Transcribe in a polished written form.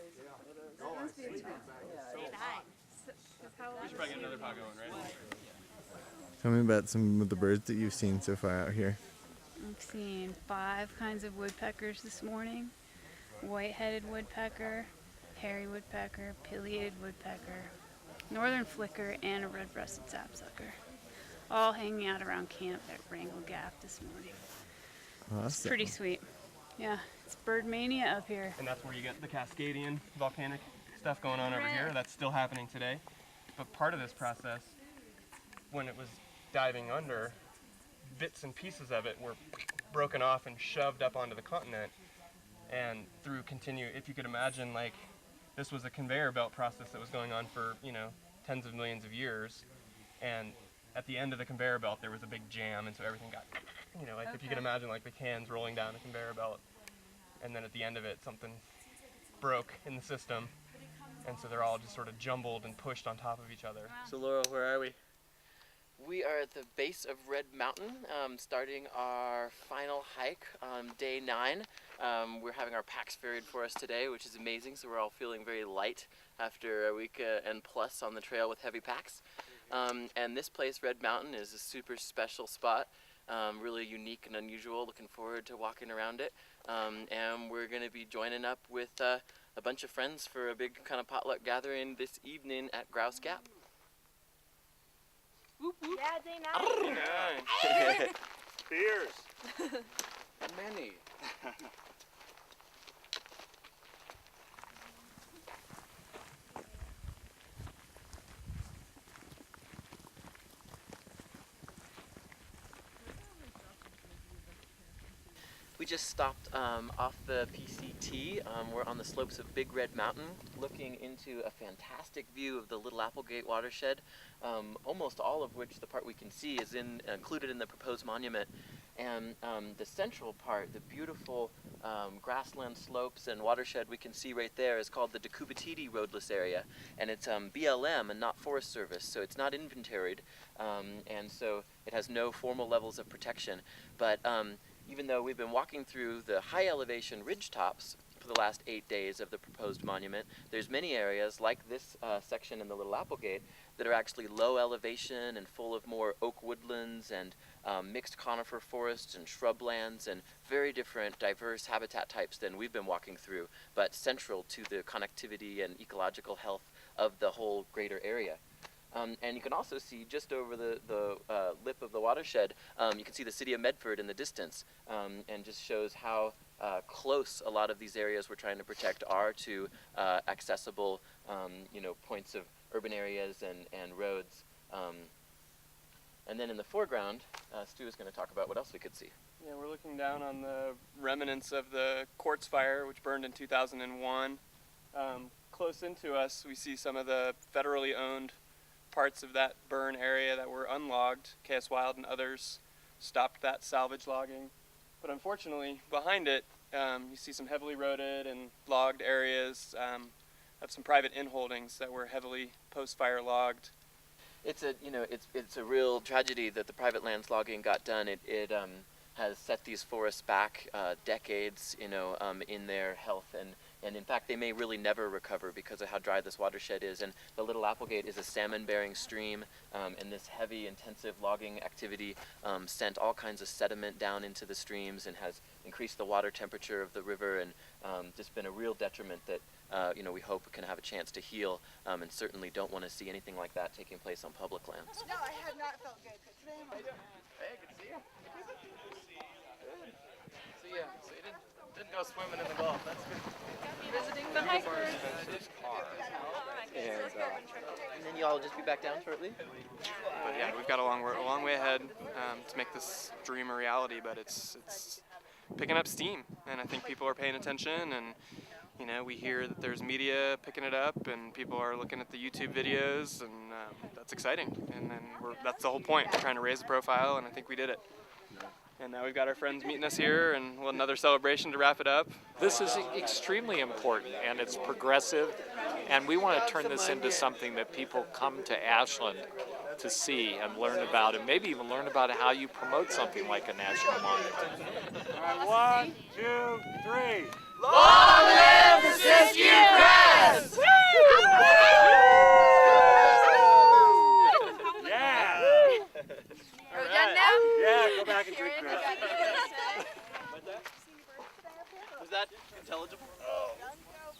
We should probably get another pot going, right? Tell me about some of the birds that you've seen so far out here. I've seen 5 kinds of woodpeckers this morning. White-headed woodpecker, hairy woodpecker, pileated woodpecker, northern flicker, and a red-breasted sapsucker. All hanging out around camp at Wrangell Gap this morning. Awesome. It's pretty sweet. Yeah, it's bird mania up here. And that's where you get the Cascadian volcanic stuff going on over here. That's still happening today. But part of this process, when it was diving under, bits and pieces of it were broken off and shoved up onto the continent. And through if you could imagine, like, this was a conveyor belt process that was going on for, tens of millions of years. And at the end of the conveyor belt, there was a big jam, and so everything got, if you could imagine, like, the cans rolling down a conveyor belt. And then at the end of it, something broke in the system. And so they're all just sort of jumbled and pushed on top of each other. So Laurel, where are we? We are at the base of Red Mountain, starting our final hike on day 9. We're having our packs ferried for us today, which is amazing, so we're all feeling very light after a week and plus on the trail with heavy packs. And this place, Red Mountain, is a super special spot, really unique and unusual. Looking forward to walking around it. And we're going to be joining up with a bunch of friends for a big kind of potluck gathering this evening at Grouse Gap. Whoop, whoop. Yeah, day 9. Beers. Many. We just stopped off the PCT. We're on the slopes of Big Red Mountain, looking into a fantastic view of the Little Applegate watershed, almost all of which the part we can see is included in the proposed monument. And the central part, the beautiful grassland slopes and watershed we can see right there, is called the Decubatiti Roadless Area. And it's BLM and not Forest Service, so it's not inventoried. And so it has no formal levels of protection. But even though we've been walking through the high elevation ridge tops for the last 8 days of the proposed monument, there's many areas like this section in the Little Applegate that are actually low elevation and full of more oak woodlands and mixed conifer forests and shrublands and very different diverse habitat types than we've been walking through, but central to the connectivity and ecological health of the whole greater area. And you can also see just over the lip of the watershed, you can see the city of Medford in the distance, and just shows how close a lot of these areas we're trying to protect are to accessible points of urban areas and roads. And then in the foreground, Stu is going to talk about what else we could see. Yeah, we're looking down on the remnants of the quartz fire, which burned in 2001. Close into us, we see some of the federally owned parts of that burn area that were unlogged. KS Wild and others stopped that salvage logging. But unfortunately, behind it, you see some heavily roaded and logged areas of some private inholdings that were heavily post-fire logged. It's a real tragedy that the private lands logging got done. It has set these forests back decades, in their health, and in fact they may really never recover because of how dry this watershed is. And the Little Applegate is a salmon-bearing stream, and this heavy, intensive logging activity sent all kinds of sediment down into the streams and has increased the water temperature of the river, and just been a real detriment that we hope can have a chance to heal, and certainly don't want to see anything like that taking place on public lands. No, I have not felt good. Today I'm Hey, good to see you. Good. See ya. So you didn't go swimming in the Gulf. That's good. visiting the hikers. And then you all just be back down shortly? But yeah, we've got a long way ahead to make this dream a reality, but it's picking up steam, and I think people are paying attention, and we hear that there's media picking it up, and people are looking at the YouTube videos, and that's exciting. And then that's the whole point. We're trying to raise the profile, and I think we did it. And now we've got our friends meeting us here, and another celebration to wrap it up. This is extremely important, and it's progressive, and we want to turn this into something that people come to Ashland to see and learn about, and maybe even learn about how you promote something like a national monument. All right, 1, 2, 3. Long live the Siskiyou Crest! Yes! Yeah! Are we done now? Yeah, go back and drink Crest. Was that intelligible? Young girl,